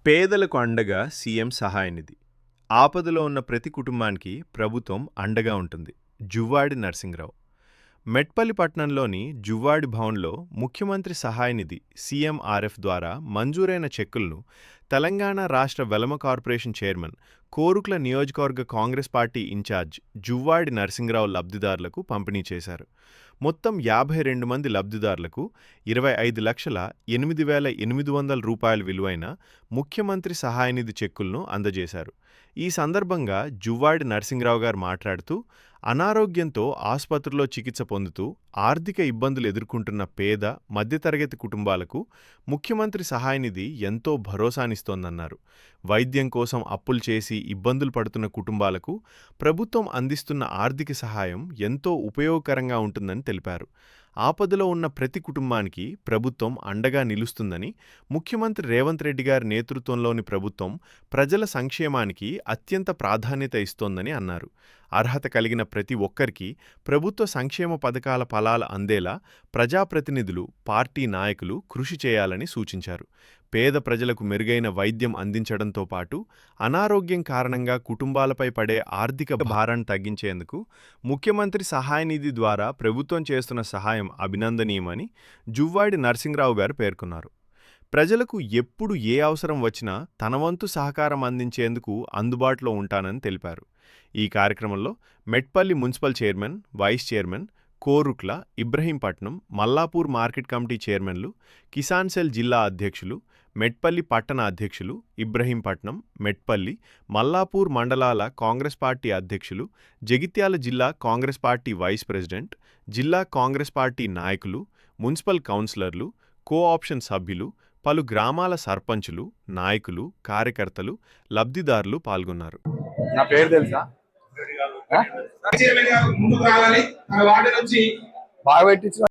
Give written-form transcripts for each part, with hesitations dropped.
పేదలకు అండగా సీఎం సహాయనిధి. ఆపదలో ఉన్న ప్రతి కుటుంబానికి ప్రభుత్వం అండగా ఉంటుంది. జువ్వాడి నరసింహరావు. మెట్పల్లి పట్టణంలోని జువ్వాడి భవన్లో ముఖ్యమంత్రి సహాయనిధి సీఎంఆర్ఎఫ్ ద్వారా మంజూరైన చెక్కులను తెలంగాణ రాష్ట్ర వెలమ కార్పొరేషన్ చైర్మన్, కోరుట్ల నియోజకవర్గ కాంగ్రెస్ పార్టీ ఇన్ఛార్జ్ జువ్వాడి నరసింహరావు లబ్ధిదారులకు పంపిణీ చేశారు. మొత్తం 52 మంది లబ్ధిదారులకు 25,08,800 రూపాయల విలువైన ముఖ్యమంత్రి సహాయనిధి చెక్కులను అందజేశారు. ఈ సందర్భంగా జువ్వాడి నరసింహరావు గారు మాట్లాడుతూ, అనారోగ్యంతో ఆసుపత్రిలో చికిత్స పొందుతూ ఆర్థిక ఇబ్బందులు ఎదుర్కొంటున్న పేద, మధ్యతరగతి కుటుంబాలకు ముఖ్యమంత్రి సహాయనిధి ఎంతో భరోసానిస్తోందన్నారు. వైద్యం కోసం అప్పులు చేసి ఇబ్బందులు పడుతున్న కుటుంబాలకు ప్రభుత్వం అందిస్తున్న ఆర్థిక సహాయం ఎంతో ఉపయోగకరంగా ఉంటుందని తెలిపారు. ఆపదలో ఉన్న ప్రతి కుటుంబానికి ప్రభుత్వం అండగా నిలుస్తుందని, ముఖ్యమంత్రి రేవంత్ రెడ్డి గారి నేతృత్వంలోని ప్రభుత్వం ప్రజల సంక్షేమానికి అత్యంత ప్రాధాన్యత ఇస్తోందని అన్నారు. అర్హత కలిగిన ప్రతి ఒక్కరికి ప్రభుత్వ సంక్షేమ పథకాల ఫలాలు అందేలా ప్రజాప్రతినిధులు, పార్టీ నాయకులు కృషి చేయాలని సూచించారు. పేద ప్రజలకు మెరుగైన వైద్యం అందించడంతో పాటు అనారోగ్యం కారణంగా కుటుంబాలపై పడే ఆర్థిక భారాన్ని తగ్గించేందుకు ముఖ్యమంత్రి సహాయనిధి ద్వారా ప్రభుత్వం చేస్తున్న సహాయం అభినందనీయమని జువ్వాడి నరసింహరావు గారు పేర్కొన్నారు. ప్రజలకు ఎప్పుడు ఏ అవసరం వచ్చినా తన వంతు సహకారం అందించేందుకు అందుబాటులో ఉంటానని తెలిపారు. ఈ కార్యక్రమంలో Metpalli municipal chairman, vice chairman, Korutla, Ibrahimpatnam, Mallapur market committee చైర్మన్లు, కిసాన్ సెల్ జిల్లా అధ్యక్షులు, మెట్పల్లి పట్టణ అధ్యక్షులు, ఇబ్రహీంపట్నం, మెట్పల్లి, మల్లాపూర్ మండలాల కాంగ్రెస్ పార్టీ అధ్యక్షులు, జగిత్యాల జిల్లా కాంగ్రెస్ పార్టీ వైస్ ప్రెసిడెంట్, జిల్లా కాంగ్రెస్ పార్టీ నాయకులు, మున్సిపల్ కౌన్సిలర్లు, కో-ఆప్షన్ సభ్యులు, పలు గ్రామాల సర్పంచులు, నాయకులు, కార్యకర్తలు, లబ్ధిదారులు పాల్గొన్నారు. నా పేరు తెలుసా? బాగా పెట్టించిన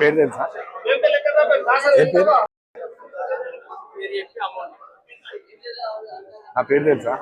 పేరు తెలుసా? నా పేరు తెలుసా?